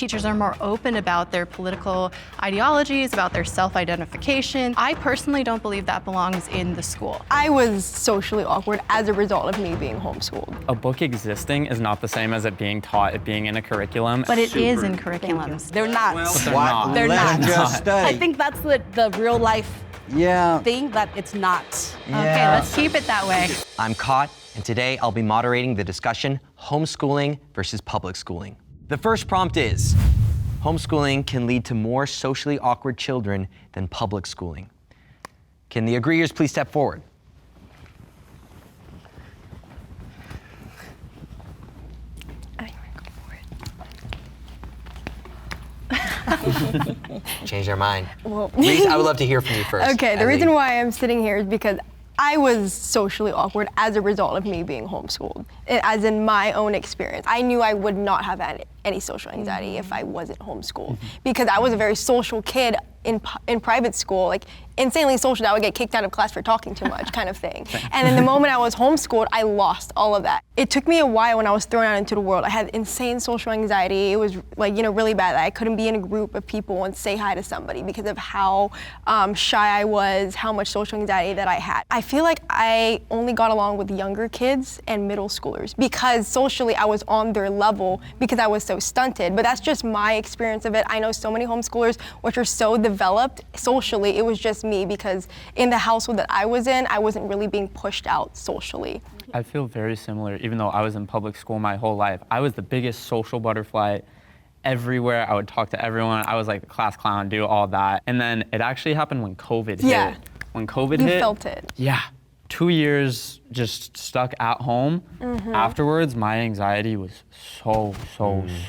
teachers are more open about their political ideologies, about their self-identification. I personally don't believe that belongs in the school. I was socially awkward as a result of me being homeschooled. A book existing is not the same as it being taught, it being in a curriculum. But it is in curriculums. They're not. Well, They're not. Just study. I think that's the real life thing, that it's not. Okay, let's keep it that way. I'm Caught, and today I'll be moderating the discussion, homeschooling versus public schooling. The first prompt is, homeschooling can lead to more socially awkward children than public schooling. Can the agreeers please step forward? Change their mind. Well, Reese, I would love to hear from you first. Okay, the reason why I'm sitting here is because I was socially awkward as a result of me being homeschooled, as in my own experience. I knew I would not have any social anxiety if I wasn't homeschooled, because I was a very social kid in private school, like insanely social. I would get kicked out of class for talking too much, kind of thing. And then the moment I was homeschooled, I lost all of that. It took me a while when I was thrown out into the world. I had insane social anxiety. It was like, really bad. I couldn't be in a group of people and say hi to somebody because of how shy I was, how much social anxiety that I had. I feel like I only got along with younger kids and middle schoolers because socially I was on their level because I was so stunted. But that's just my experience of it. I know so many homeschoolers which are so developed socially. It was just me because in the household that I was in, I wasn't really being pushed out socially. I feel very similar, even though I was in public school my whole life. I was the biggest social butterfly everywhere. I would talk to everyone. I was like the class clown, do all that. And then it actually happened when COVID hit. When COVID hit. You felt it. Yeah. 2 years just stuck at home. Afterwards, my anxiety was so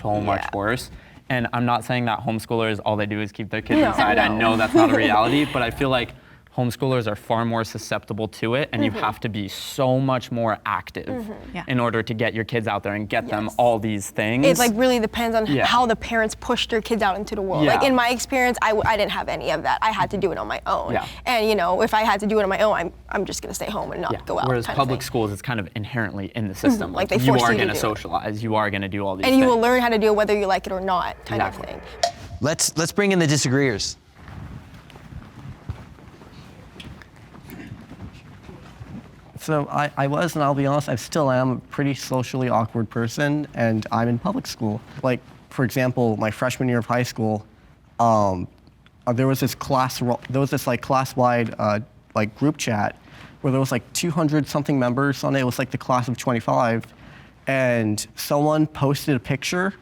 much worse. And I'm not saying that homeschoolers, all they do is keep their kids inside. I know that's not a reality, but I feel like homeschoolers are far more susceptible to it, and you have to be so much more active in order to get your kids out there and get them all these things. It like really depends on how the parents push their kids out into the world. Like in my experience, I didn't have any of that. I had to do it on my own. And if I had to do it on my own, I'm just gonna stay home and not go out. Whereas public schools, it's kind of inherently in the system. Like they you force are you to gonna do socialize, you are gonna do all these and things. you will learn how to do it whether you like it or not, kind of thing. Let's bring in the disagreeers. So I was, and I'll be honest, I still am a pretty socially awkward person, and I'm in public school. Like, for example, my freshman year of high school, there was this class-wide like group chat where there was like 200 something members on it. It was like the class of 25, and someone posted a picture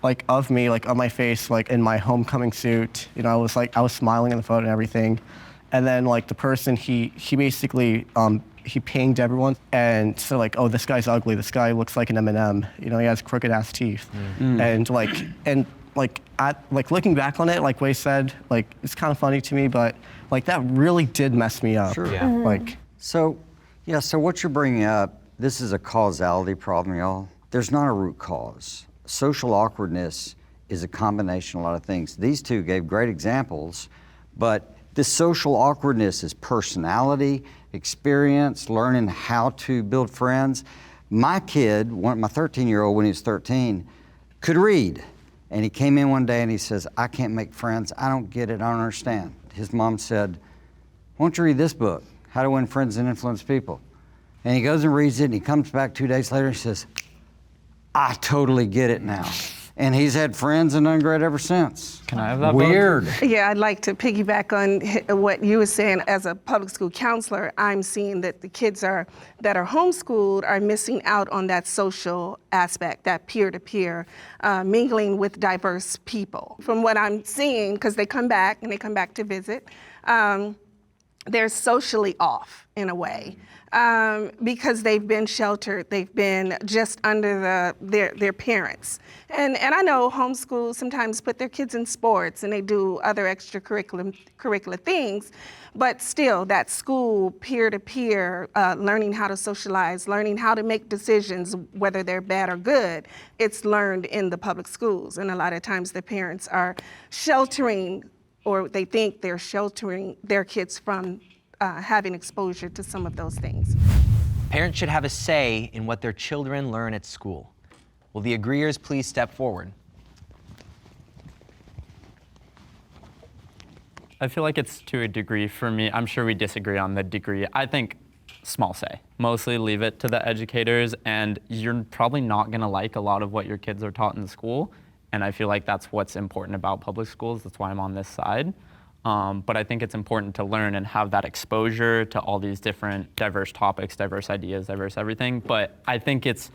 like of me, like on my face, like in my homecoming suit. I was smiling in the photo and everything, and then like the person he basically he pinged everyone and said like, oh, this guy's ugly. This guy looks like an M&M. He has crooked ass teeth. And looking back on it, like Wei said, like it's kind of funny to me, but like that really did mess me up. Sure. So what you're bringing up, this is a causality problem, y'all. There's not a root cause. Social awkwardness is a combination of a lot of things. These two gave great examples, but this social awkwardness is personality, experience, learning how to build friends. My kid, my 13-year-old, when he was 13, could read. And he came in one day and he says, I can't make friends. I don't get it. I don't understand. His mom said, why don't you read this book, How to Win Friends and Influence People? And he goes and reads it, and he comes back 2 days later and says, I totally get it now. And he's had friends and done great ever since. Can I have that Weird. book? Yeah, I'd like to piggyback on what you were saying. As a public school counselor, I'm seeing that the kids that are homeschooled are missing out on that social aspect, that peer-to-peer, mingling with diverse people. From what I'm seeing, because they come back to visit, they're socially off in a way. Because they've been sheltered, they've been just under their parents. And I know homeschool sometimes put their kids in sports and they do other extracurricular things, but still that school peer-to-peer, learning how to socialize, learning how to make decisions, whether they're bad or good, it's learned in the public schools. And a lot of times the parents are sheltering, or they think they're sheltering their kids from having exposure to some of those things. Parents should have a say in what their children learn at school. Will the agreeers please step forward? I feel like it's to a degree for me. I'm sure we disagree on the degree. I think small say. Mostly leave it to the educators, and you're probably not gonna like a lot of what your kids are taught in school. And I feel like that's what's important about public schools. That's why I'm on this side. But I think it's important to learn and have that exposure to all these different diverse topics, diverse ideas, diverse everything. But I think it's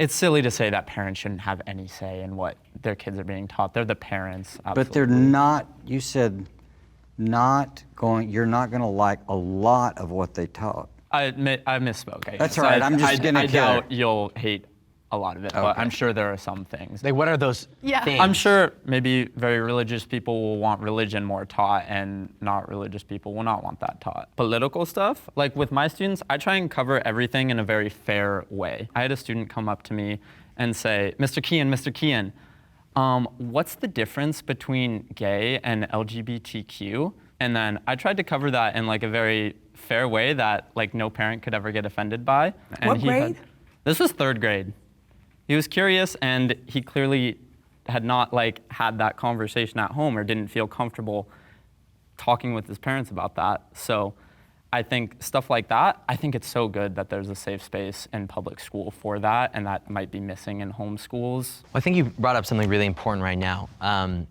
silly to say that parents shouldn't have any say in what their kids are being taught. They're the parents, absolutely. But they're not, you said, you're not going to like a lot of what they taught. I misspoke. I That's guess. all right, I'm just gonna I kill doubt it. you'll hate a lot of it, but I'm sure there are some things. Like, what are those things? I'm sure maybe very religious people will want religion more taught, and not religious people will not want that taught. Political stuff, like with my students, I try and cover everything in a very fair way. I had a student come up to me and say, Mr. Kean, what's the difference between gay and LGBTQ? And then I tried to cover that in like a very fair way that like no parent could ever get offended by. And What grade? This was 3rd grade. He was curious, and he clearly had not like had that conversation at home or didn't feel comfortable talking with his parents about that. So I think stuff like that, I think it's so good that there's a safe space in public school for that, and that might be missing in homeschools. I think you brought up something really important right now,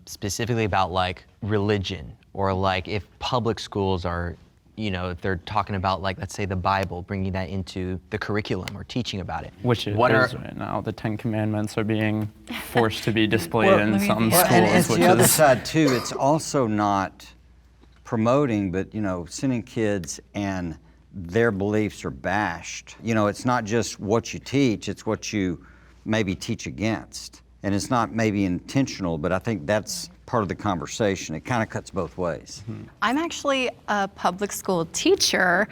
specifically about like religion, or like if public schools are, if they're talking about like, let's say the Bible, bringing that into the curriculum or teaching about it. Which it is right now. The 10 Commandments are being forced to be displayed in some schools. And it's which the other is, side too, it's also not promoting, but sending kids and their beliefs are bashed. It's not just what you teach, it's what you maybe teach against. And it's not maybe intentional, but I think that's part of the conversation. It kind of cuts both ways. I'm actually a public school teacher,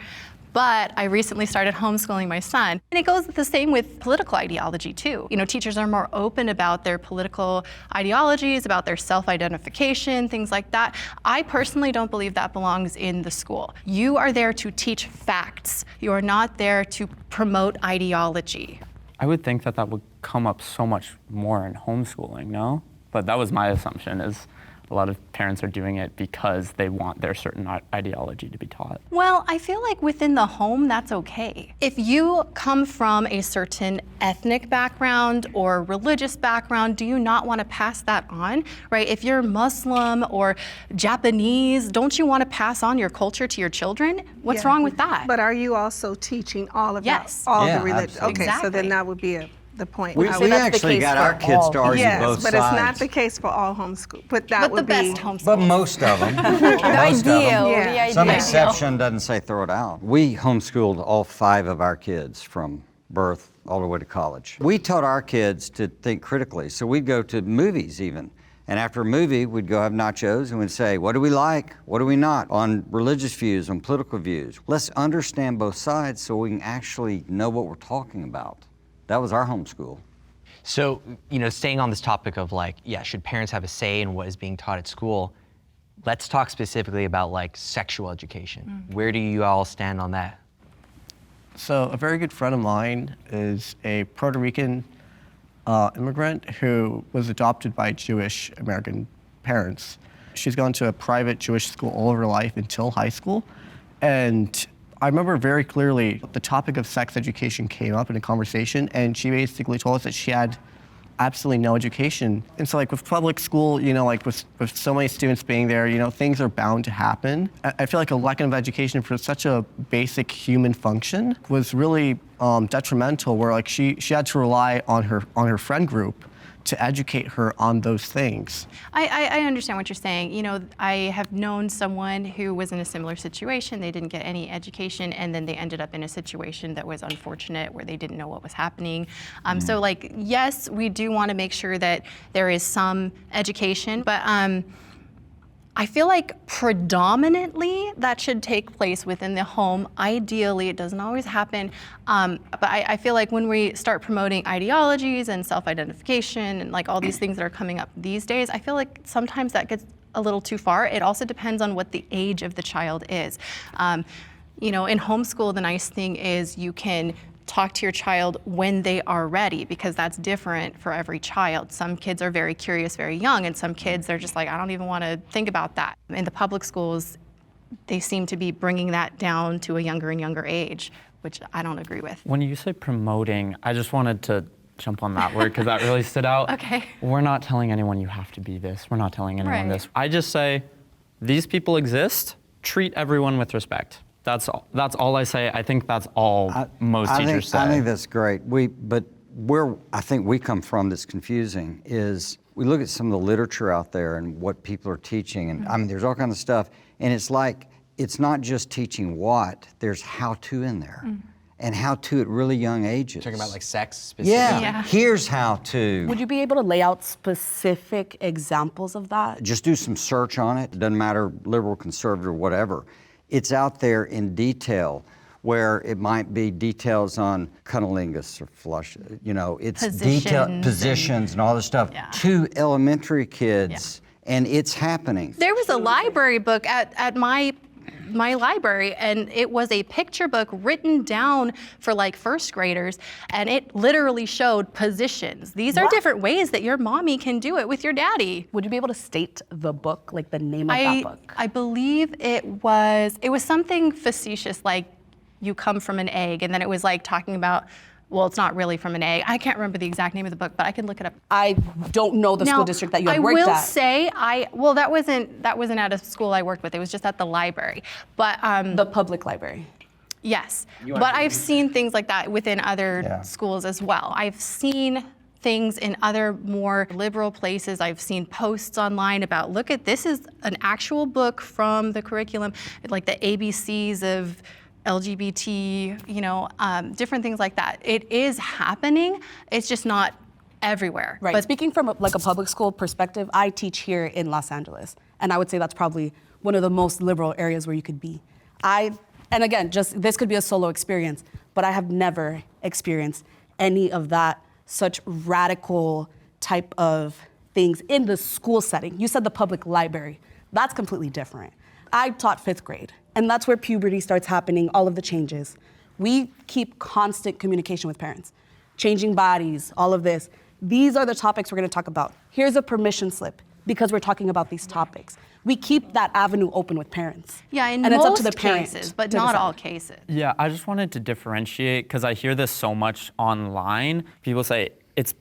but I recently started homeschooling my son. And it goes the same with political ideology too. Teachers are more open about their political ideologies, about their self-identification, things like that. I personally don't believe that belongs in the school. You are there to teach facts. You are not there to promote ideology. I would think that would come up so much more in homeschooling, no? But that was my assumption, is a lot of parents are doing it because they want their certain ideology to be taught. Well, I feel like within the home, that's okay. If you come from a certain ethnic background or religious background, do you not want to pass that on, right? If you're Muslim or Japanese, don't you want to pass on your culture to your children? What's wrong with that? But are you also teaching all of Yes. all Yeah, the religion? absolutely. Okay, so then Exactly. that would be the point. We I would- actually got our kids to argue yes, both but sides. it's not the case for all homeschool. But that But would the be best homeschool. But most of them. The ideal, Yeah. the ideal. Some exception doesn't say throw it out. We homeschooled all 5 of our kids from birth all the way to college. We taught our kids to think critically. So we'd go to movies even. And after a movie, we'd go have nachos and we'd say, what do we like? What do we not? On religious views, on political views. Let's understand both sides so we can actually know what we're talking about. That was our homeschool. So, staying on this topic of like, should parents have a say in what is being taught at school? Let's talk specifically about like sexual education. Where do you all stand on that? So a very good friend of mine is a Puerto Rican immigrant who was adopted by Jewish American parents. She's gone to a private Jewish school all of her life until high school. And I remember very clearly the topic of sex education came up in a conversation, and she basically told us that she had absolutely no education. And so like with public school, like with so many students being there, things are bound to happen. I feel like a lack of education for such a basic human function was really detrimental, where like she had to rely on her friend group to educate her on those things. I understand what you're saying. I have known someone who was in a similar situation. They didn't get any education, and then they ended up in a situation that was unfortunate where they didn't know what was happening. So like, yes, we do want to make sure that there is some education, but I feel like predominantly that should take place within the home. Ideally, it doesn't always happen, but I feel like when we start promoting ideologies and self-identification and like all these things that are coming up these days, I feel like sometimes that gets a little too far. It also depends on what the age of the child is. In homeschool, the nice thing is you can talk to your child when they are ready, because that's different for every child. Some kids are very curious very young, and some kids are just like, I don't even want to think about that. In the public schools, they seem to be bringing that down to a younger and younger age, which I don't agree with. When you say promoting, I just wanted to jump on that word because that really stood out. Okay. We're not telling anyone you have to be this. We're not telling anyone Right. this. I just say, these people exist. Treat everyone with respect. That's all. That's all I say. I think that's all most teachers say. I think that's great. But where I think we come from that's confusing is we look at some of the literature out there and what people are teaching, and I mean, there's all kinds of stuff, and it's like, it's not just teaching what, there's how to in there. And how to at really young ages. Talking about like sex specifically? Yeah, here's how to. Would you be able to lay out specific examples of that? Just do some search on it. It doesn't matter, liberal, conservative, whatever. It's out there in detail, where it might be details on cunnilingus or flush, you know, it's positions and all this stuff to elementary kids, and it's happening. There was a library book at my library, and it was a picture book written down for like first graders, and it literally showed positions. These are different ways that your mommy can do it with your daddy. Would you be able to state the book, like the name of that book? I believe it was something facetious, like you come from an egg, and then it was like talking about, well, it's not really from an egg. I can't remember the exact name of the book, but I can look it up. I don't know the school district that you had worked at. I will say, that wasn't at a school I worked with. It was just at the library. But the public library. Yes, but I've seen things like that within other schools as well. I've seen things in other more liberal places. I've seen posts online about, look at, this is an actual book from the curriculum, like the ABCs of LGBT, different things like that. It is happening. It's just not everywhere. Right. But speaking from a public school perspective, I teach here in Los Angeles, and I would say that's probably one of the most liberal areas where you could be. And again, this could be a solo experience, but I have never experienced any of that, such radical type of things in the school setting. You said the public library. That's completely different. I taught 5th grade, and that's where puberty starts happening, all of the changes. We keep constant communication with parents, changing bodies, all of this. These are the topics we're gonna talk about. Here's a permission slip because we're talking about these topics. We keep that avenue open with parents. Yeah, in and most it's up to the parent cases, but to not decide. all cases. Yeah, I just wanted to differentiate because I hear this so much online. People say,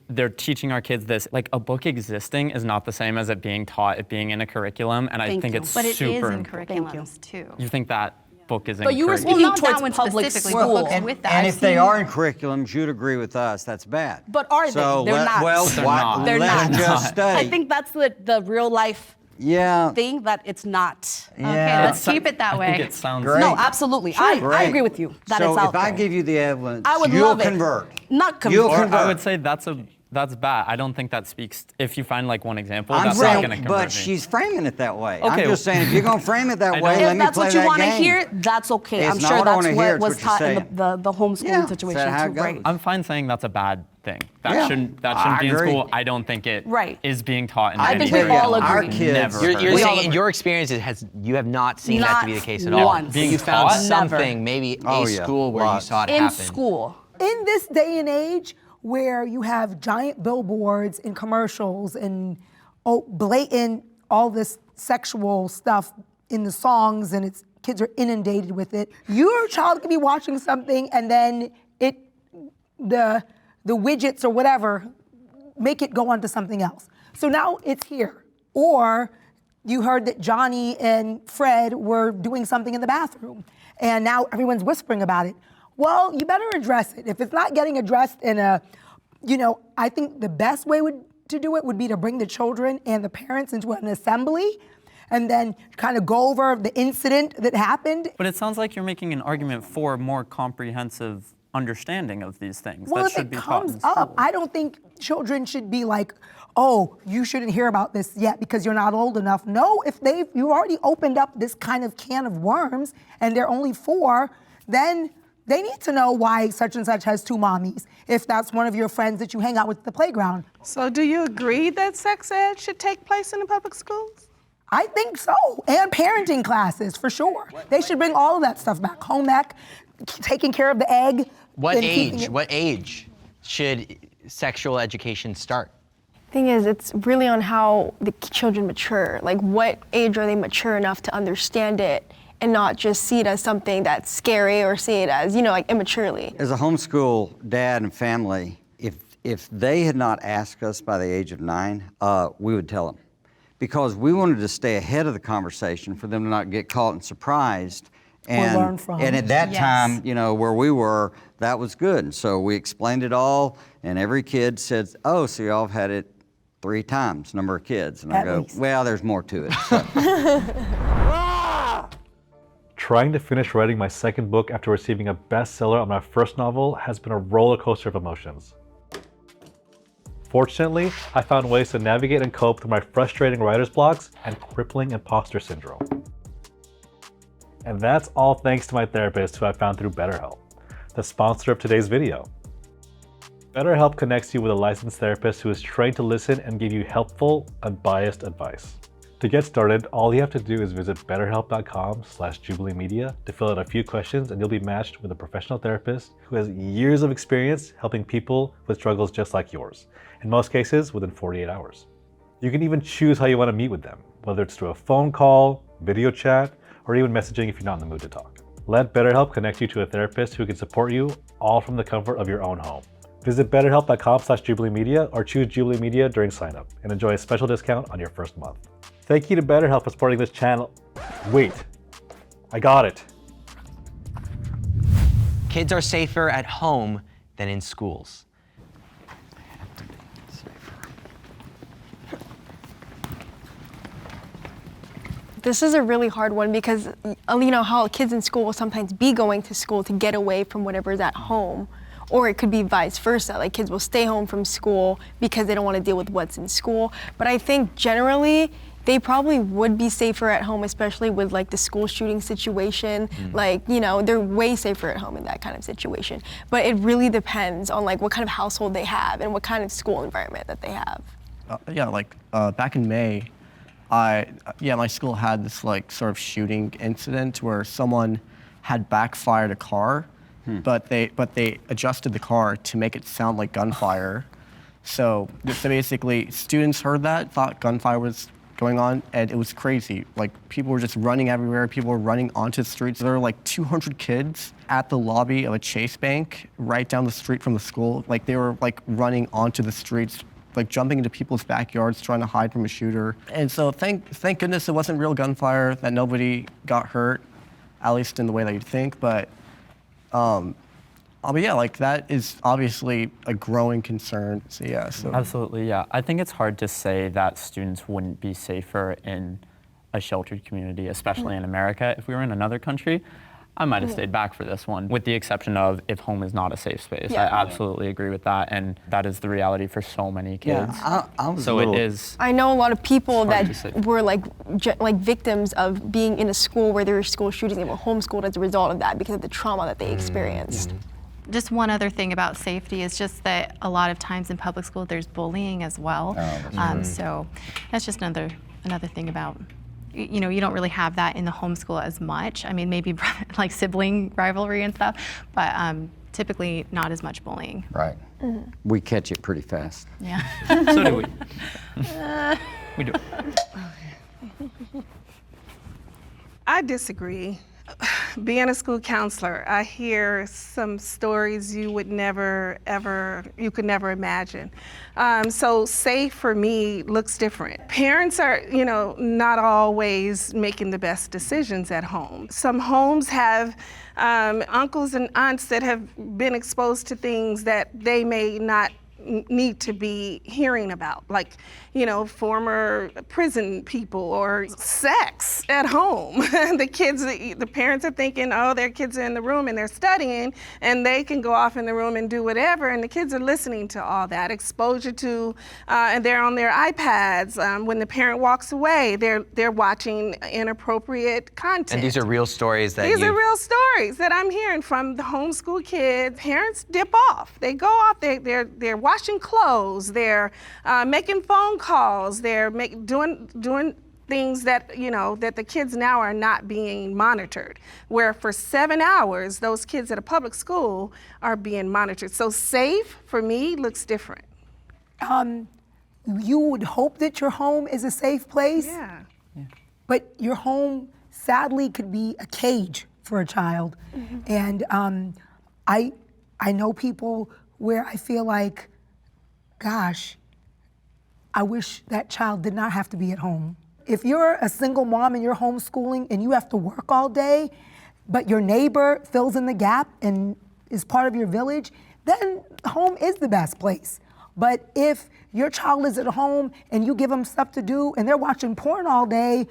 they're teaching our kids this. Like, a book existing is not the same as it being taught, it being in a curriculum, and I think it's But it super is in important. curriculums too. You think that book is in But you were curriculum? speaking Well, not that towards one public specifically, school. but books with that. And I've if they seen- are in curriculums, you'd agree with us, that's bad. But are they? So They're not. Well, They're why- not. They're let's not. just study. I think that's the real life thing that it's not. Okay, let's keep it that I way. think it sounds Great. No, absolutely. I Great. agree with you that so it's out if I there. give you the evidence, I would you'll love it. convert. Not You'll convert. convert. I would say that's bad. I don't think that speaks. If you find like one example, I'm that's not saying, going to convert but me. she's framing it that way. Okay. I'm just saying, if you're going to frame it that way, know. let If me that's play what you that want to game. hear, that's okay. It's I'm not sure what I that's wanna hear, what it's was what you're taught in the homeschooling Yeah, situation is that how too, it goes? right? I'm fine saying that's a bad thing. That Yeah, shouldn't I be in agree. school. I don't think it Right. is being taught in I any think we curriculum. all agree. Our kids- Never You're heard saying of it. all in agree. your experiences, you have not seen that Not to be the case at all. once. Being You found taught? Never. something, maybe Oh, a yeah, school where lots. you saw it In happen. school. In this day and age where you have giant billboards and commercials and blatant all this sexual stuff in the songs, and kids are inundated with it, your child could be watching something and then the widgets or whatever make it go on to something else. So now it's here. Or you heard that Johnny and Fred were doing something in the bathroom, and now everyone's whispering about it. Well, you better address it. If it's not getting addressed in I think the best way to do it would be to bring the children and the parents into an assembly and then kind of go over the incident that happened. But it sounds like you're making an argument for more comprehensive understanding of these things Well, that if should it be taught in comes school. up, I don't think children should be like, oh, you shouldn't hear about this yet because you're not old enough. No, if you already opened up this kind of can of worms and they're only 4, then they need to know why such and such has 2 mommies, if that's one of your friends that you hang out with at the playground. So do you agree that sex ed should take place in the public schools? I think so, and parenting classes, for sure. They should bring all of that stuff back. Home ec, taking care of the egg, What than keeping age? it- What age should sexual education start? Thing is, it's really on how the children mature. Like, what age are they mature enough to understand it and not just see it as something that's scary or see it as, like immaturely. As a homeschool dad and family, if they had not asked us by the age of 9, we would tell them. Because we wanted to stay ahead of the conversation for them to not get caught and surprised. And, learn from. and at that Yes. time, where we were, that was good. And so we explained it all, and every kid said, oh, so y'all have had it 3 times, number of kids. And I At go, least. well, there's more to it. So. Trying to finish writing my second book after receiving a bestseller on my first novel has been a roller coaster of emotions. Fortunately, I found ways to navigate and cope through my frustrating writer's blocks and crippling imposter syndrome. And that's all thanks to my therapist, who I found through BetterHelp, the sponsor of today's video. BetterHelp connects you with a licensed therapist who is trained to listen and give you helpful, unbiased advice. To get started, all you have to do is visit betterhelp.com/Jubilee Media to fill out a few questions, and you'll be matched with a professional therapist who has years of experience helping people with struggles just like yours, in most cases within 48 hours. You can even choose how you want to meet with them, whether it's through a phone call, video chat, or even messaging if you're not in the mood to talk. Let BetterHelp connect you to a therapist who can support you, all from the comfort of your own home. Visit betterhelp.com/Jubilee Media or choose Jubilee Media during sign up and enjoy a special discount on your first month. Thank you to BetterHelp for supporting this channel. Wait, I got it. Kids are safer at home than in schools. This is a really hard one because, how kids in school will sometimes be going to school to get away from whatever's at home. Or it could be vice versa, like kids will stay home from school because they don't want to deal with what's in school. But I think generally, they probably would be safer at home, especially with like the school shooting situation. Like, they're way safer at home in that kind of situation. But it really depends on like what kind of household they have and what kind of school environment that they have. Back in May, my school had this like sort of shooting incident where someone had backfired a car, but they adjusted the car to make it sound like gunfire. So basically, students heard that, thought gunfire was going on, and it was crazy. Like, people were just running everywhere. People were running onto the streets. There were like 200 kids at the lobby of a Chase Bank right down the street from the school. Like, they were like running onto the streets, like jumping into people's backyards, trying to hide from a shooter. And so thank goodness it wasn't real gunfire, that nobody got hurt, at least in the way that you'd think. But that is obviously a growing concern. So yeah. Absolutely, yeah. I think it's hard to say that students wouldn't be safer in a sheltered community, especially in America. If we were in another country, I might have stayed back for this one, with the exception of if home is not a safe space. Yeah. I absolutely agree with that, and that is the reality for so many kids. I was So a little, it is. I know a lot of people Hard to say. that were like victims of being in a school where there were school shootings. They were homeschooled as a result of that because of the trauma that they experienced. Just one other thing about safety is just that a lot of times in public school there's bullying as well. So that's just another thing about, you don't really have that in the homeschool as much. I mean, maybe like sibling rivalry and stuff, but typically not as much bullying. right. We catch it pretty fast. Yeah. So do we. We do. I disagree. Being a school counselor, I hear some stories you could never imagine. So safe for me looks different. Parents are, not always making the best decisions at home. Some homes have uncles and aunts that have been exposed to things that they may not need to be hearing about, like, former prison people or sex at home. The parents are thinking, oh, their kids are in the room and they're studying and they can go off in the room and do whatever, and the kids are listening to all that. Exposure to, and they're on their iPads. When the parent walks away, they're watching inappropriate content. And these are real stories that These are real stories that I'm hearing from the homeschool kids. Parents dip off. They go off. They're washing clothes. They're making phone calls. They're doing things that, you know, that the kids now are not being monitored, where for 7 hours, those kids at a public school are being monitored. So safe, for me, looks different. You would hope that your home is a safe place, Yeah. but your home sadly could be a cage for a child. And I know people where I feel like, gosh, I wish that child did not have to be at home. If you're a single mom and you're homeschooling and you have to work all day, but your neighbor fills in the gap and is part of your village, then home is the best place. But if your child is at home and you give them stuff to do and they're watching porn all day,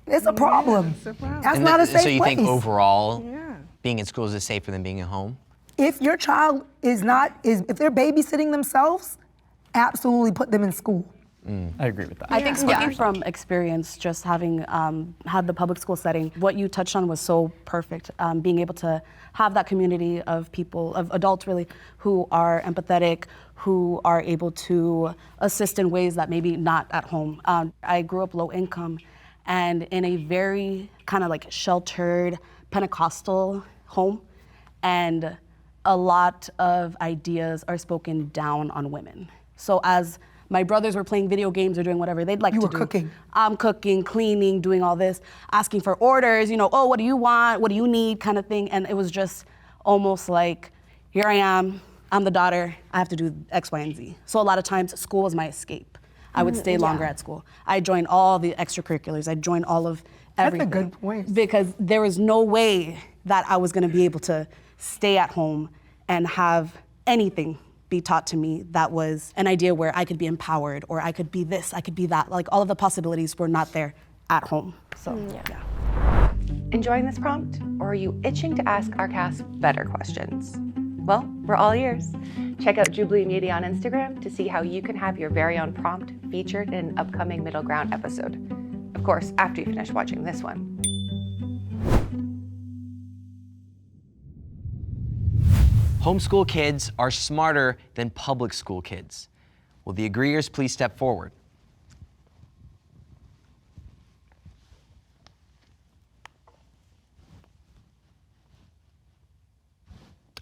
it's a problem. it's a problem. That's not a safe place. So you think overall, being in schools is safer than being at home? If your child if they're babysitting themselves, absolutely put them in school. I agree with that. I think speaking from experience, just having had the public school setting, what you touched on was so perfect. Being able to have that community of people, of adults really, who are empathetic, who are able to assist in ways that maybe not at home. I grew up low income and in a very kind of like sheltered Pentecostal home, and a lot of ideas are spoken down on women. So as my brothers were playing video games or doing whatever they'd like to do. You were cooking. I'm cooking, cleaning, doing all this, asking for orders, you know, oh, what do you want? What do you need? Kind of thing. And it was just almost like, here I am, I'm the daughter, I have to do X, Y, and Z. So a lot of times school was my escape. I would stay longer at school. I joined all the extracurriculars. I joined all of everything. That's a good point. Because there was no way that I was gonna be able to stay at home and have anything be taught to me that was an idea where I could be empowered or I could be this, I could be that. Like all of the possibilities were not there at home. So yeah. Enjoying this prompt, or are you itching to ask our cast better questions? Well, we're all ears. Check out Jubilee Media on Instagram to see how you can have your very own prompt featured in an upcoming Middle Ground episode. Of course, after you finish watching this one. Homeschool kids are smarter than public school kids. Will the agreeers please step forward?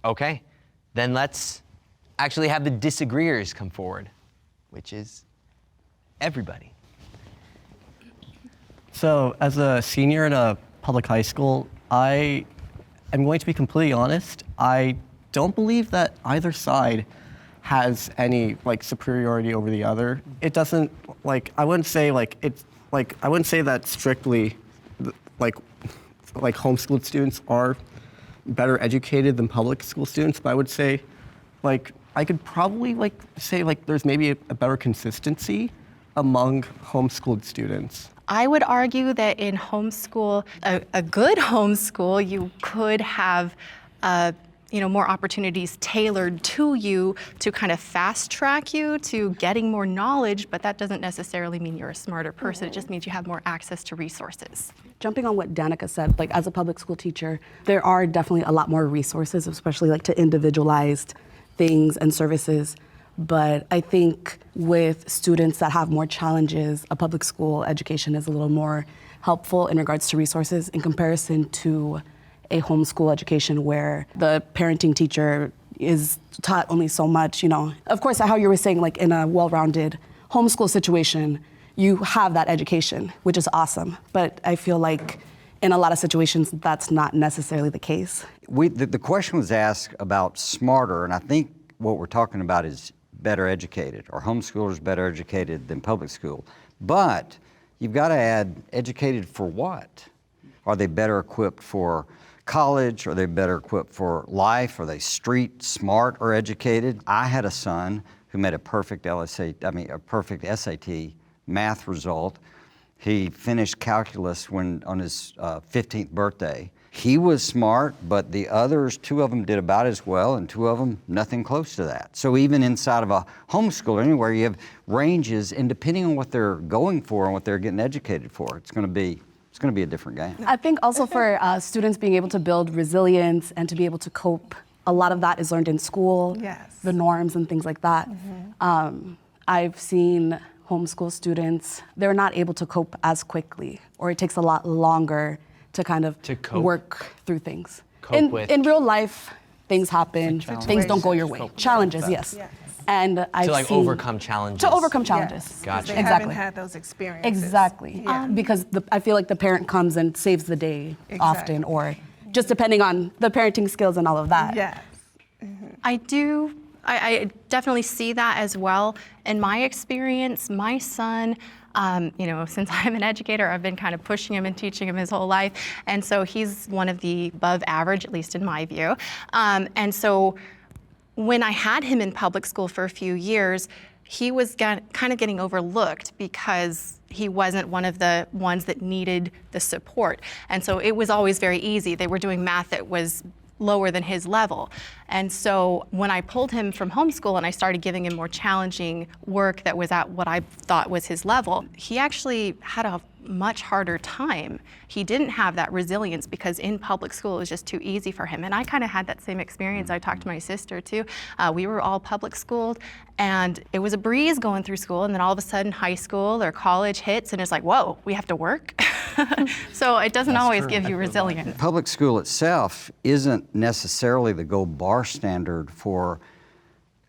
Okay, then let's actually have the disagreeers come forward, which is everybody. So as a senior in a public high school, I am going to be completely honest. I don't believe that either side has any like superiority over the other. It doesn't I wouldn't say that strictly like homeschooled students are better educated than public school students, but I would say I could probably say there's maybe a better consistency among homeschooled students. I would argue that in homeschool, a good homeschool, you could have more opportunities tailored to you to kind of fast track you to getting more knowledge, but that doesn't necessarily mean you're a smarter person. It just means you have more access to resources. Jumping on what Danica said, as a public school teacher, there are definitely a lot more resources, especially to individualized things and services. But I think with students that have more challenges, a public school education is a little more helpful in regards to resources in comparison to a homeschool education where the parenting teacher is taught only so much, Of course, how you were saying, in a well-rounded homeschool situation, you have that education, which is awesome. But I feel like in a lot of situations, that's not necessarily the case. The question was asked about smarter, and I think what we're talking about is better educated, or homeschoolers better educated than public school. But you've got to add educated for what? Are they better equipped for college? Are they better equipped for life? Are they street smart or educated? I had a son who made a perfect SAT math result. He finished calculus on his 15th birthday. He was smart, but the others, 2 of them did about as well, and 2 of them nothing close to that. So even inside of a homeschool or anywhere, you have ranges, and depending on what they're going for and what they're getting educated for, it's going to be a different game. I think also for students being able to build resilience and to be able to cope, a lot of that is learned in school, Yes. the norms and things like that. I've seen homeschool students, they're not able to cope as quickly, or it takes a lot longer to kind of cope? work through things. Cope with? In real life, things happen, things don't go your way. Challenges, yes. And I've To like seen, overcome challenges. to overcome challenges. Yes, 'cause Gotcha. They Exactly. haven't had those experiences. Exactly. Because I feel like the parent comes and saves the day often, or just depending on the parenting skills and all of that. Yes. I definitely see that as well. In my experience, my son, since I'm an educator, I've been kind of pushing him and teaching him his whole life. And so he's one of the above average, at least in my view. And so when I had him in public school for a few years, he was kind of getting overlooked because he wasn't one of the ones that needed the support. And so it was always very easy. They were doing math that was lower than his level. And so when I pulled him from homeschool and I started giving him more challenging work that was at what I thought was his level, he actually had a much harder time. He didn't have that resilience because in public school it was just too easy for him. And I kind of had that same experience. I talked to my sister too. We were all public schooled and it was a breeze going through school, and then all of a sudden high school or college hits and it's like, whoa, we have to work. So it doesn't always give you resilience. Public school itself isn't necessarily the gold bar standard for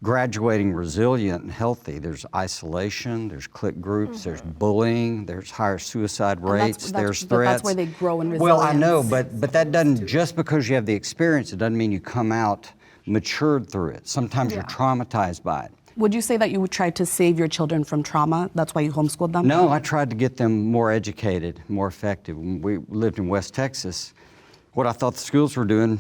graduating resilient and healthy. There's isolation, there's clique groups, there's bullying, there's higher suicide rates, there's But threats. that's where they grow in resilience. Well, I know, but that doesn't, just because you have the experience, it doesn't mean you come out matured through it. Sometimes you're traumatized by it. Would you say that you would try to save your children from trauma? That's why you homeschooled them? No, I tried to get them more educated, more effective. When we lived in West Texas, what I thought the schools were doing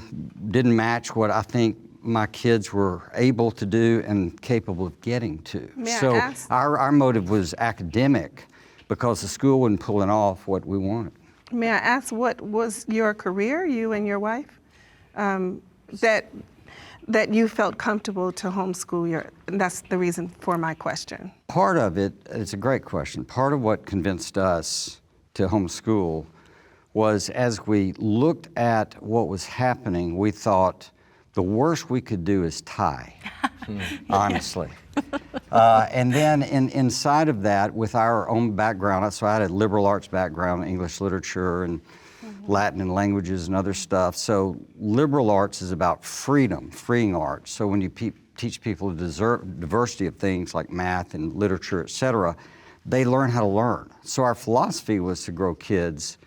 didn't match what I think my kids were able to do and capable of getting to. May I So ask? our motive was academic because the school wasn't pulling off what we wanted. May I ask, what was your career, you and your wife, that you felt comfortable to homeschool and that's the reason for my question. Part of it, it's a great question, part of what convinced us to homeschool was as we looked at what was happening, we thought the worst we could do is tie, honestly. And then inside of that, with our own background, so I had a liberal arts background, English literature and Latin and languages and other stuff. So liberal arts is about freedom, freeing arts. So when you teach people the diversity of things like math and literature, et cetera, they learn how to learn. So our philosophy was to grow kids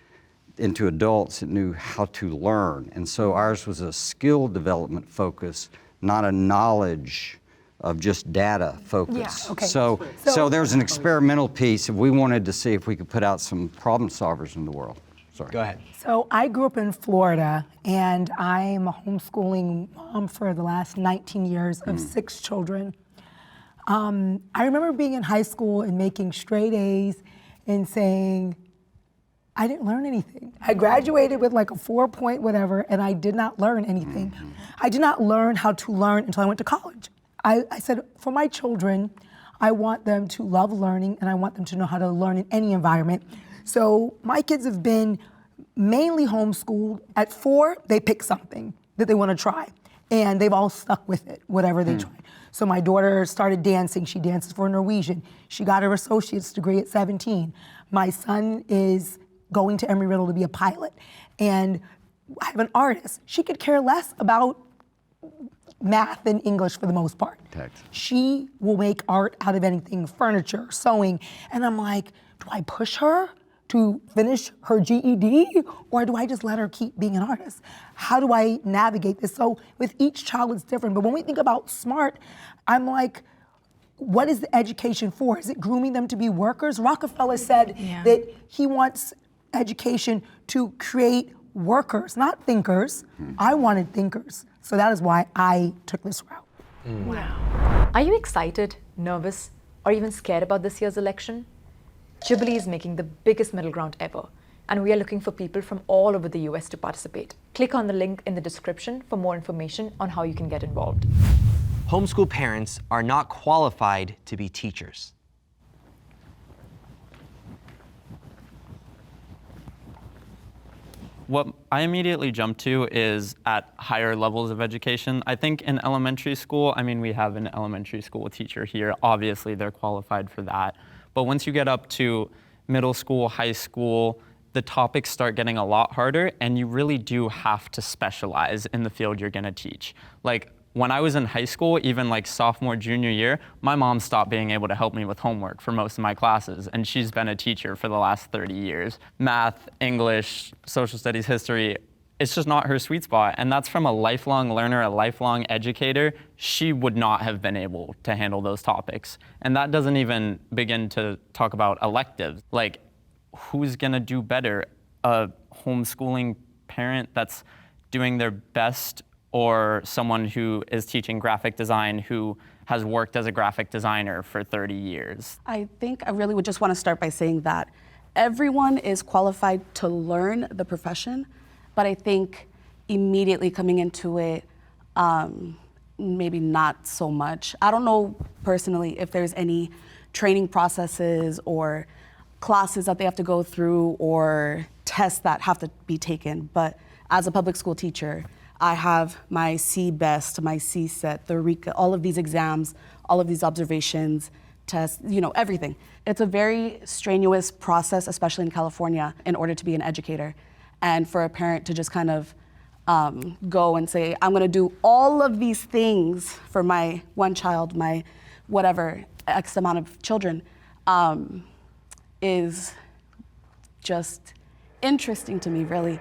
into adults that knew how to learn. And so ours was a skill development focus, not a knowledge of just data focus. Yeah, okay. So there's an experimental piece, and we wanted to see if we could put out some problem solvers in the world. Sorry. Go ahead. So I grew up in Florida, and I'm a homeschooling mom for the last 19 years of 6 children. I remember being in high school and making straight A's and saying, I didn't learn anything. I graduated with like a 4 point whatever, and I did not learn anything. I did not learn how to learn until I went to college. I said, for my children, I want them to love learning, and I want them to know how to learn in any environment. So my kids have been mainly homeschooled. At 4, they pick something that they want to try, and they've all stuck with it, whatever they tried. So my daughter started dancing. She dances for Norwegian. She got her associate's degree at 17. My son is going to Embry-Riddle to be a pilot. And I have an artist. She could care less about math and English for the most part. Text. She will make art out of anything, furniture, sewing. And I'm like, do I push her to finish her GED, or do I just let her keep being an artist? How do I navigate this? So with each child, it's different. But when we think about SMART, I'm like, what is the education for? Is it grooming them to be workers? Rockefeller said that he wants education to create workers, not thinkers. I wanted thinkers. So that is why I took this route. Wow. Are you excited, nervous, or even scared about this year's election? Jubilee is making the biggest middle ground ever, and we are looking for people from all over the US to participate. Click on the link in the description for more information on how you can get involved. Homeschool parents are not qualified to be teachers. What I immediately jump to is at higher levels of education. I think in elementary school, we have an elementary school teacher here. Obviously, they're qualified for that. But once you get up to middle school, high school, the topics start getting a lot harder, and you really do have to specialize in the field you're gonna teach. Like, when I was in high school, even like sophomore, junior year, my mom stopped being able to help me with homework for most of my classes, and she's been a teacher for the last 30 years. Math, English, social studies, history, it's just not her sweet spot, and that's from a lifelong learner, a lifelong educator. She would not have been able to handle those topics. And that doesn't even begin to talk about electives. Like, who's gonna do better? A homeschooling parent that's doing their best, or someone who is teaching graphic design who has worked as a graphic designer for 30 years? I think I really would just want to start by saying that everyone is qualified to learn the profession, but I think immediately coming into it, maybe not so much. I don't know personally if there's any training processes or classes that they have to go through or tests that have to be taken, but as a public school teacher, I have my C-BEST, my C-SET, the RECA, all of these exams, all of these observations, tests, everything. It's a very strenuous process, especially in California, in order to be an educator. And for a parent to just kind of go and say, I'm gonna do all of these things for my one child, my whatever, X amount of children, is just interesting to me, really.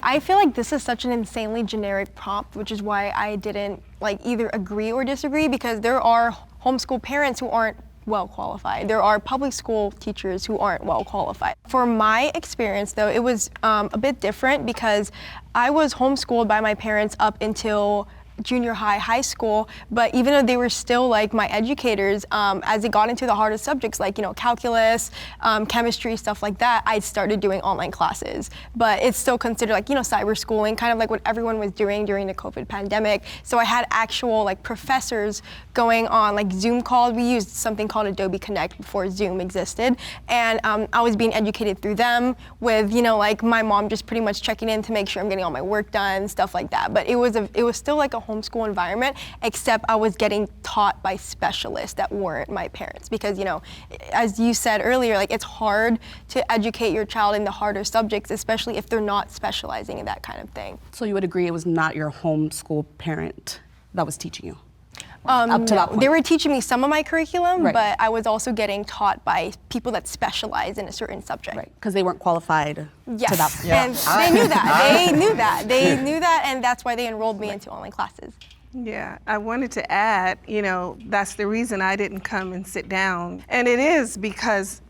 I feel like this is such an insanely generic prompt, which is why I didn't either agree or disagree, because there are homeschool parents who aren't well qualified. There are public school teachers who aren't well qualified. For my experience though, it was a bit different because I was homeschooled by my parents up until junior high, high school, but even though they were still like my educators, as it got into the hardest subjects like, calculus, chemistry, stuff like that, I started doing online classes. But it's still considered like, cyber schooling, kind of like what everyone was doing during the COVID pandemic. So I had actual professors going on Zoom calls. We used something called Adobe Connect before Zoom existed. And I was being educated through them with, my mom just pretty much checking in to make sure I'm getting all my work done, stuff like that. But it was still like a homeschool environment, except I was getting taught by specialists that weren't my parents. Because, as you said earlier, it's hard to educate your child in the harder subjects, especially if they're not specializing in that kind of thing. So you would agree it was not your homeschool parent that was teaching you? Up to that point. They were teaching me some of my curriculum, Right. but I was also getting taught by people that specialize in a certain subject. Right, because they weren't qualified Yes, to that point. and they knew that. They knew that. They knew that, and that's why they enrolled me into online classes. Yeah, I wanted to add, that's the reason I didn't come and sit down. And it is because,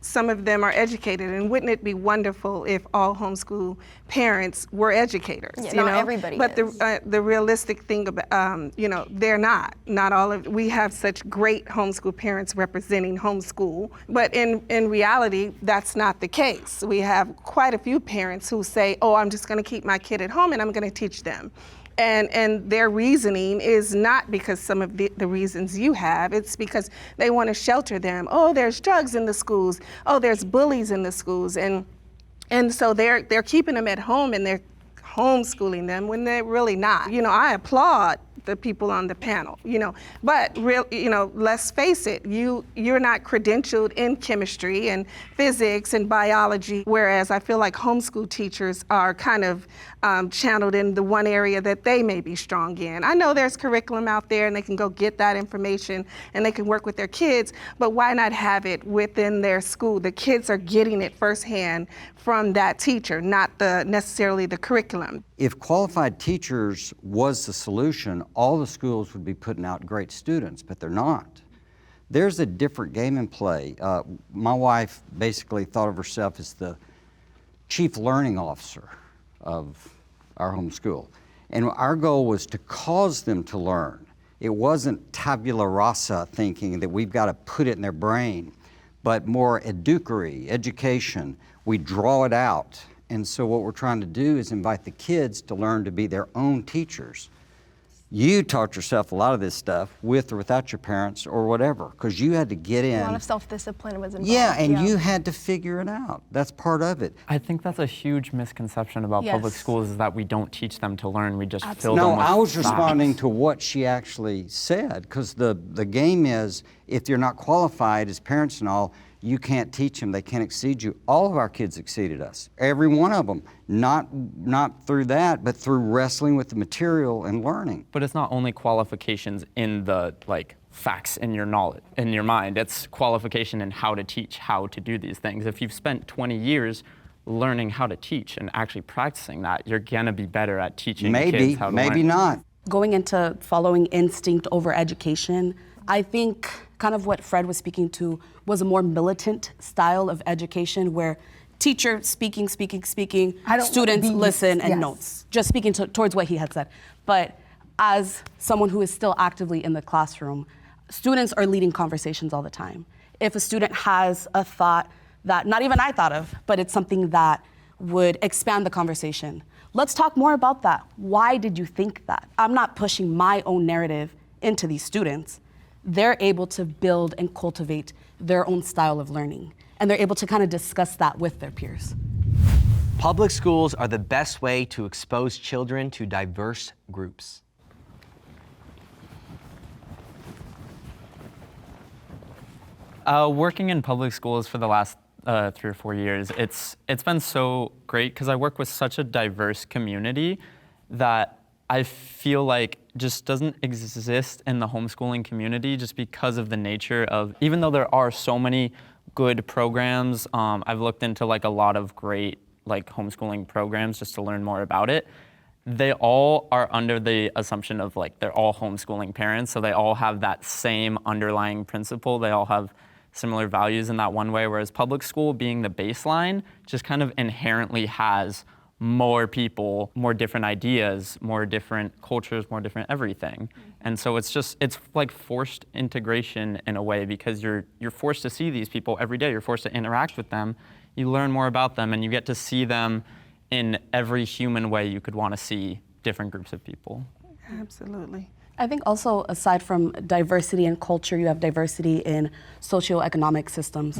some of them are educated, and wouldn't it be wonderful if all homeschool parents were educators? Yeah, not everybody But is. the realistic thing about, they're not. Not all of. We have such great homeschool parents representing homeschool, but in reality, that's not the case. We have quite a few parents who say, "Oh, I'm just going to keep my kid at home and I'm going to teach them." And their reasoning is not because some of the reasons you have, it's because they want to shelter them. Oh, there's drugs in the schools. Oh, there's bullies in the schools. And so they're keeping them at home and they're homeschooling them when they're really not. I applaud the people on the panel, but let's face it, you're not credentialed in chemistry and physics and biology, whereas I feel like homeschool teachers are kind of channeled in the one area that they may be strong in. I know there's curriculum out there and they can go get that information and they can work with their kids, but why not have it within their school? The kids are getting it firsthand from that teacher, not necessarily the curriculum. If qualified teachers was the solution, all the schools would be putting out great students, but they're not. There's a different game in play. My wife basically thought of herself as the chief learning officer of our homeschool. And our goal was to cause them to learn. It wasn't tabula rasa thinking that we've got to put it in their brain, but more educatory, education. We draw it out. And so what we're trying to do is invite the kids to learn to be their own teachers. You taught yourself a lot of this stuff with or without your parents or whatever, because you had to get in. A lot of self-discipline was involved. Yeah, and you had to figure it out. That's part of it. I think that's a huge misconception about public Yes. schools is that we don't teach them to learn, we just fill them No, with I was facts. responding to what she actually said, because the game is, if you're not qualified as parents and all, you can't teach them, they can't exceed you. All of our kids exceeded us, every one of them. Not through that, but through wrestling with the material and learning. But it's not only qualifications in the facts in your knowledge, in your mind. It's qualification in how to teach, how to do these things. If you've spent 20 years learning how to teach and actually practicing that, you're gonna be better at teaching kids how to Maybe learn. not. Going into following instinct over education, I think kind of what Fred was speaking to was a more militant style of education where teacher speaking, I don't students wanna be- listen and yes. notes, just speaking towards what he had said. But as someone who is still actively in the classroom, students are leading conversations all the time. If a student has a thought that not even I thought of, but it's something that would expand the conversation, let's talk more about that. Why did you think that? I'm not pushing my own narrative into these students. They're able to build and cultivate their own style of learning, and they're able to kind of discuss that with their peers. Public schools are the best way to expose children to diverse groups. Working in public schools for the last 3 or 4 years, it's been so great because I work with such a diverse community that I feel like just doesn't exist in the homeschooling community just because of the nature of, even though there are so many good programs, I've looked into a lot of great homeschooling programs just to learn more about it. They all are under the assumption of they're all homeschooling parents, so they all have that same underlying principle. They all have similar values in that one way, whereas public school being the baseline just kind of inherently has more people, more different ideas, more different cultures, more different everything. And so it's like forced integration in a way because you're forced to see these people every day. You're forced to interact with them. You learn more about them and you get to see them in every human way you could want to see different groups of people. Absolutely. I think also aside from diversity in culture, you have diversity in socioeconomic systems.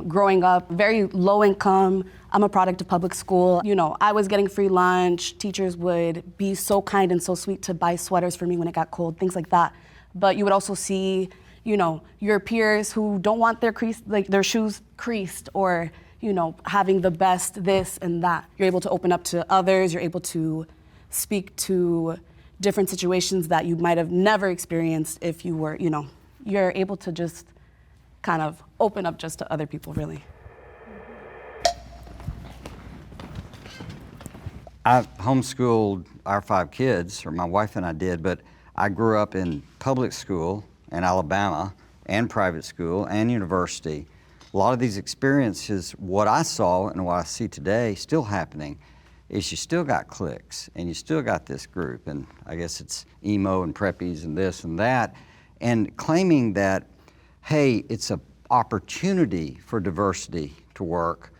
Growing up, very low income, I'm a product of public school. I was getting free lunch. Teachers would be so kind and so sweet to buy sweaters for me when it got cold, things like that. But you would also see, your peers who don't want their their shoes creased or, having the best this and that. You're able to open up to others. You're able to speak to different situations that you might have never experienced if you were, you're able to just kind of open up just to other people, really. I homeschooled our 5 kids, or my wife and I did, but I grew up in public school in Alabama and private school and university. A lot of these experiences, what I saw and what I see today still happening, is you still got cliques and you still got this group, and I guess it's emo and preppies and this and that, and claiming that, hey, it's an opportunity for diversity to work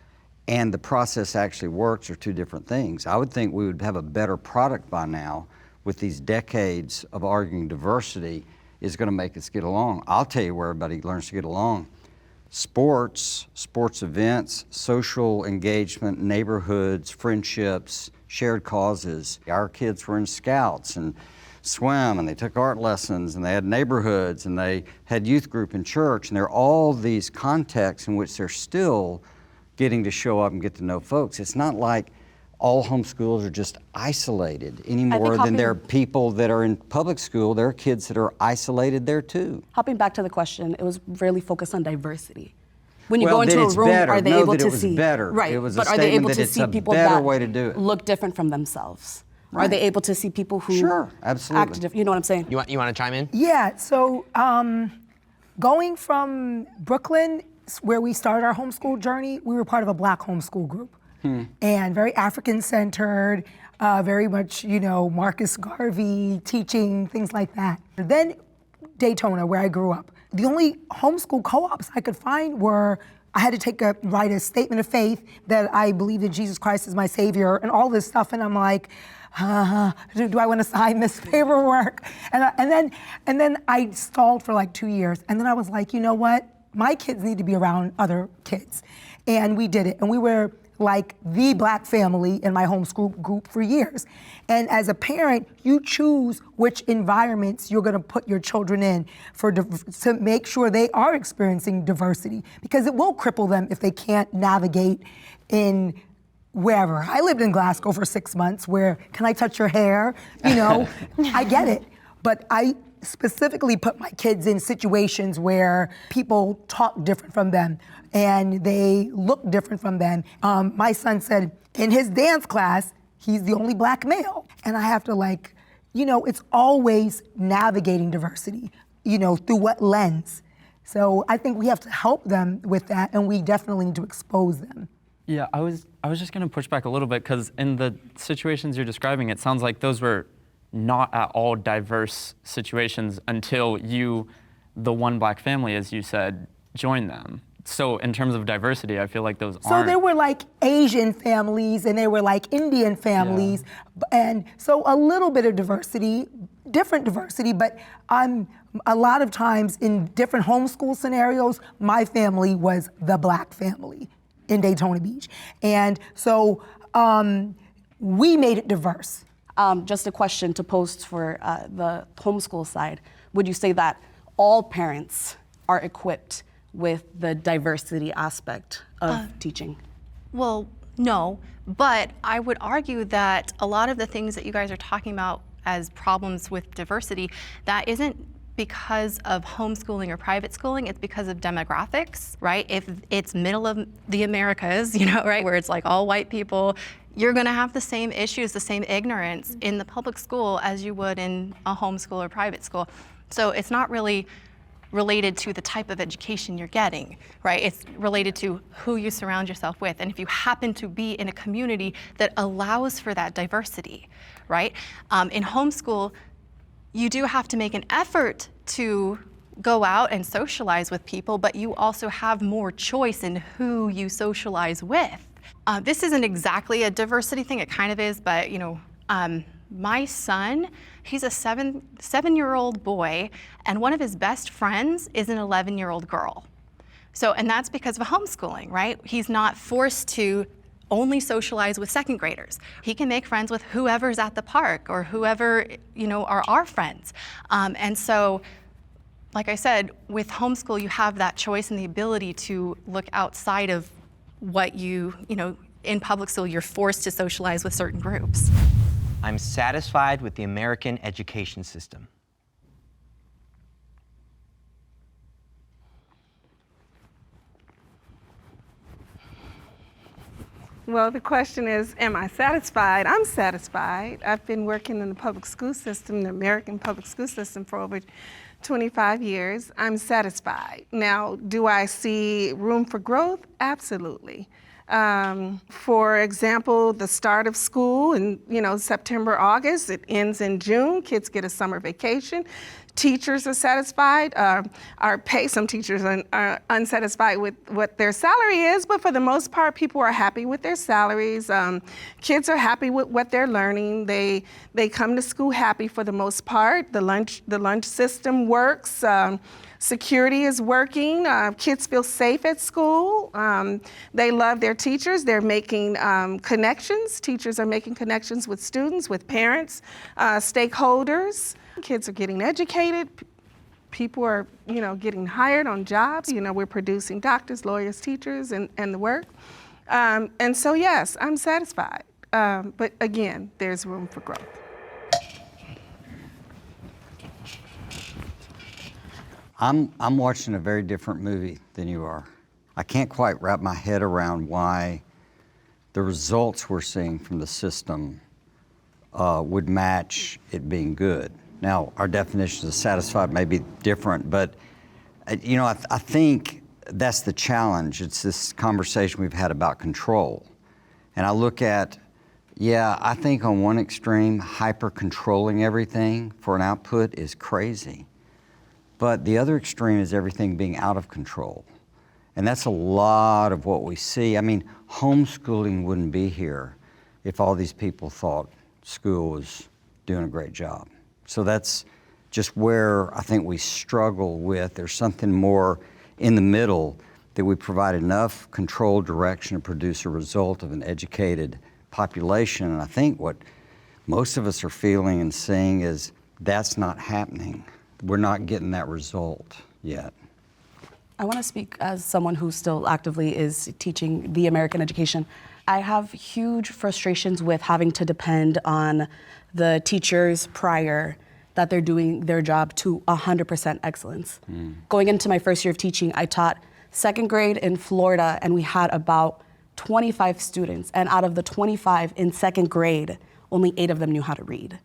and the process actually works are 2 different things. I would think we would have a better product by now with these decades of arguing diversity is gonna make us get along. I'll tell you where everybody learns to get along. Sports events, social engagement, neighborhoods, friendships, shared causes. Our kids were in scouts and swam and they took art lessons and they had neighborhoods and they had youth group in church, and there are all these contexts in which they're still getting to show up and get to know folks. It's not like all homeschools are just isolated any more than there are people that are in public school. There are kids that are isolated there too. Hopping back to the question, it was really focused on diversity. When you Well, go into that a it's room, better. are they No, able that to it was see? better. Right, It was a but are they able statement that to it's see a people better that way to do it. look different from themselves? Right. Are they able to see people who Sure, absolutely. act different? You know what I'm saying? You want to chime in? Yeah, so going from Brooklyn, where we started our homeschool journey, we were part of a Black homeschool group. And very African-centered, very much, Marcus Garvey teaching, things like that. Then Daytona, where I grew up. The only homeschool co-ops I could find were I had to write a statement of faith that I believe that Jesus Christ is my Savior and all this stuff. And I'm like, do I want to sign this paperwork? And then I stalled for like 2 years. And then I was like, you know what? My kids need to be around other kids. And we did it. And we were like the Black family in my homeschool group for years. And as a parent, you choose which environments you're going to put your children in to make sure they are experiencing diversity, because it will cripple them if they can't navigate in wherever. I lived in Glasgow for 6 months where, can I touch your hair? You know, I get it. But I specifically put my kids in situations where people talk different from them and they look different from them. My son said in his dance class, he's the only Black male. And I have to it's always navigating diversity, through what lens. So I think we have to help them with that, and we definitely need to expose them. Yeah, I was just gonna push back a little bit, because in the situations you're describing, it sounds like those were not at all diverse situations until you, the one Black family, as you said, joined them. So in terms of diversity, I feel like those aren't. So there were like Asian families and there were like Indian families, and so a little bit of diversity, different diversity, but a lot of times in different homeschool scenarios, my family was the Black family in Daytona Beach. And so we made it diverse. Just a question to post for the homeschool side. Would you say that all parents are equipped with the diversity aspect of teaching? Well, no, but I would argue that a lot of the things that you guys are talking about as problems with diversity, that isn't because of homeschooling or private schooling, it's because of demographics, right? If it's middle of the Americas, right, where it's like all white people, you're gonna have the same issues, the same ignorance in the public school as you would in a homeschool or private school. So it's not really related to the type of education you're getting, right? It's related to who you surround yourself with. And if you happen to be in a community that allows for that diversity, right? In homeschool, you do have to make an effort to go out and socialize with people, but you also have more choice in who you socialize with. This isn't exactly a diversity thing, it kind of is, but my son, he's a seven-year-old boy, and one of his best friends is an 11-year-old girl. And that's because of homeschooling, right? He's not forced to only socialize with second graders. He can make friends with whoever's at the park or whoever, are our friends. And so, like I said, with homeschool, you have that choice and the ability to look outside of what in public school, you're forced to socialize with certain groups. I'm satisfied with the American education system. Well, the question is, am I satisfied? I'm satisfied. I've been working in the public school system, the American public school system, for over 25 years. I'm satisfied. Now, do I see room for growth? Absolutely. For example, the start of school in September, August, it ends in June. Kids get a summer vacation. Teachers are satisfied. Some teachers are unsatisfied with what their salary is, but for the most part, people are happy with their salaries. Kids are happy with what they're learning. They come to school happy for the most part. The lunch system works. Security is working. Kids feel safe at school. They love their teachers. They're making connections. Teachers are making connections with students, with parents, stakeholders. Kids are getting educated. People are, getting hired on jobs. We're producing doctors, lawyers, teachers, and the work. And so, yes, I'm satisfied. But again, there's room for growth. I'm watching a very different movie than you are. I can't quite wrap my head around why the results we're seeing from the system would match it being good. Now, our definition of satisfied may be different, but I think that's the challenge. It's this conversation we've had about control. And I look at, I think on one extreme, hyper-controlling everything for an output is crazy. But the other extreme is everything being out of control. And that's a lot of what we see. I mean, homeschooling wouldn't be here if all these people thought school was doing a great job. So that's just where I think we struggle with. There's something more in the middle, that we provide enough controlled direction to produce a result of an educated population. And I think what most of us are feeling and seeing is that's not happening. We're not getting that result yet. I want to speak as someone who still actively is teaching the American education. I have huge frustrations with having to depend on the teachers prior that they're doing their job to 100% excellence. Going into my first year of teaching, I taught second grade in Florida, and we had about 25 students. And out of the 25 in second grade, only 8 of them knew how to read.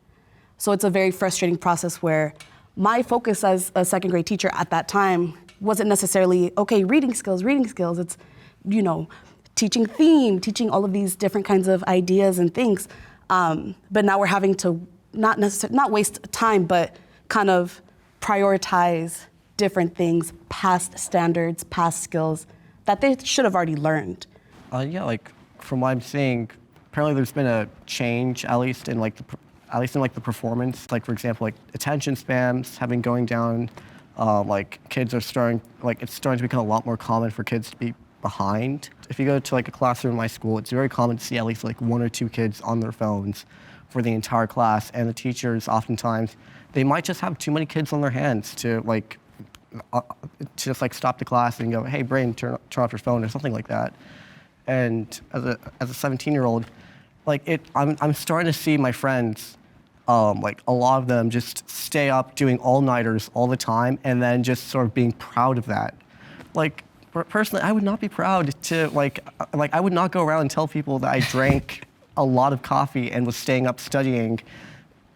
So it's a very frustrating process where my focus as a second grade teacher at that time wasn't necessarily, okay, reading skills. It's, you know, teaching theme, teaching all of these different kinds of ideas and things. But now we're having to not waste time, but kind of prioritize different things, past standards, past skills that they should have already learned. Yeah, like from what I'm seeing, apparently there's been a change, at least in the performance. Like for example, like attention spans have been going down. Like kids are starting, like it's starting to become a lot more common for kids to be behind. If you go to like a classroom in my school, it's very common to see at least like 1 or 2 kids on their phones for the entire class, and the teachers oftentimes, they might just have too many kids on their hands to like, to just like stop the class and go, hey Brain, turn off your phone or something like that. And as a 17-year-old, like I'm starting to see my friends, like a lot of them just stay up doing all-nighters all the time and then just sort of being proud of that. Like personally, I would not be proud to like I would not go around and tell people that I drank a lot of coffee and was staying up studying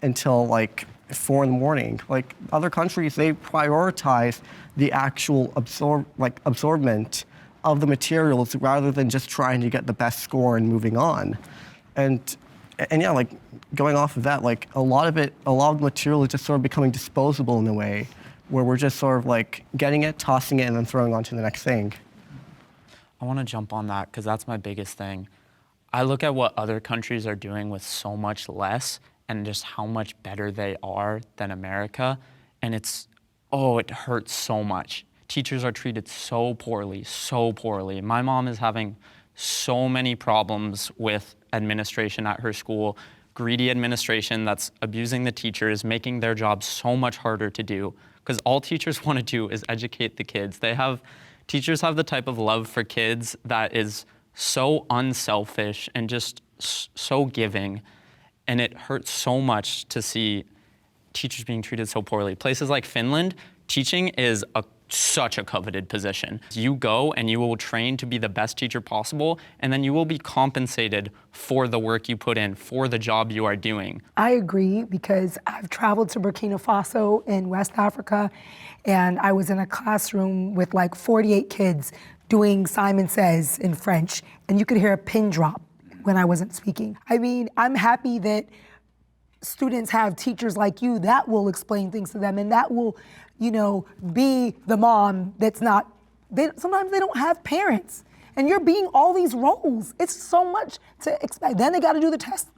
until like 4 in the morning. Like other countries, they prioritize the actual absorbment of the materials rather than just trying to get the best score and moving on. And yeah, like going off of that, like a lot of the material is just sort of becoming disposable in a way where we're just sort of like getting it, tossing it, and then throwing on to the next thing. I want to jump on that because that's my biggest thing. I look at what other countries are doing with so much less and just how much better they are than America, and it hurts so much. Teachers are treated so poorly, so poorly. My mom is having so many problems with administration at her school, greedy administration that's abusing the teachers, making their job so much harder to do, because all teachers want to do is educate the kids. Teachers have the type of love for kids that is so unselfish and just so giving, and it hurts so much to see teachers being treated so poorly. Places like Finland, teaching is such a coveted position. You go and you will train to be the best teacher possible, and then you will be compensated for the work you put in, for the job you are doing. I agree, because I've traveled to Burkina Faso in West Africa, and I was in a classroom with like 48 kids doing Simon Says in French, and you could hear a pin drop when I wasn't speaking. I mean, I'm happy that students have teachers like you that will explain things to them and that will, you know, be the mom that's not, sometimes they don't have parents. And you're being all these roles. It's so much to expect. Then they got to do the test,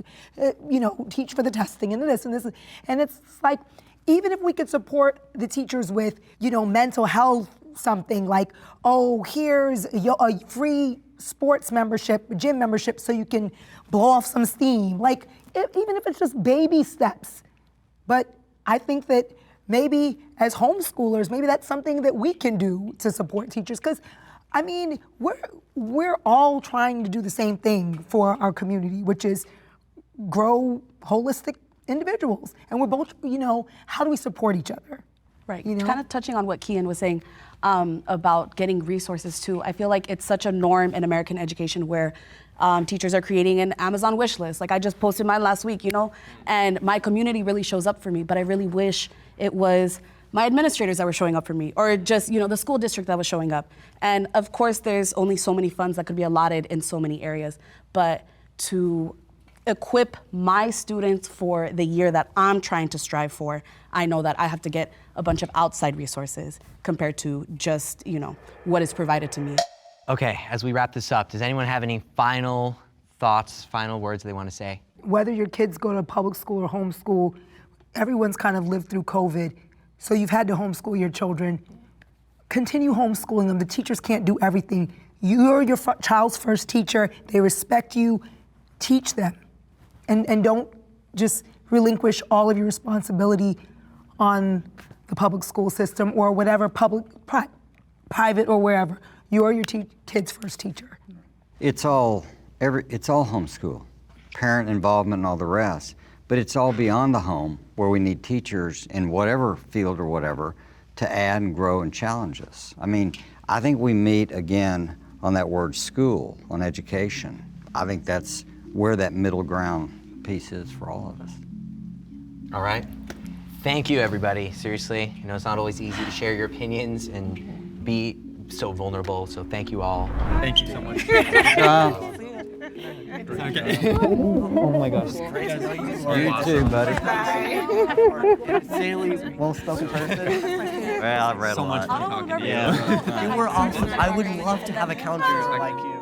teach for the testing and this and this. And it's like, even if we could support the teachers with, mental health, something like, oh, here's a free sports membership, gym membership, so you can blow off some steam. Like, even if it's just baby steps. But I think that maybe as homeschoolers, maybe that's something that we can do to support teachers. Because, I mean, we're all trying to do the same thing for our community, which is grow holistic individuals. And we're both, how do we support each other? Right. Kind of touching on what Kian was saying about getting resources too. I feel like it's such a norm in American education where teachers are creating an Amazon wish list. Like I just posted mine last week, and my community really shows up for me, but I really wish it was my administrators that were showing up for me, or just, the school district that was showing up. And of course, there's only so many funds that could be allotted in so many areas, but to equip my students for the year that I'm trying to strive for, I know that I have to get a bunch of outside resources compared to just, what is provided to me. Okay, as we wrap this up, does anyone have any final thoughts, final words they want to say? Whether your kids go to public school or homeschool, everyone's kind of lived through COVID, so you've had to homeschool your children. Continue homeschooling them. The teachers can't do everything. You're your child's first teacher. They respect you. Teach them. And don't just relinquish all of your responsibility on the public school system or whatever, private or wherever. You're your kid's first teacher. It's all homeschool, parent involvement and all the rest, but it's all beyond the home where we need teachers in whatever field or whatever to add and grow and challenge us. I mean, I think we meet again on that word school, on education. I think that's where that middle ground piece is for all of us. All right. Thank you, everybody. Seriously, it's not always easy to share your opinions and be so vulnerable, so thank you all. Thank you so much. Oh my gosh. You too, buddy. Insanely well-spoken person. Well, I've read So a lot. much fun talking to you. You were awesome. I would love to have a counter like you.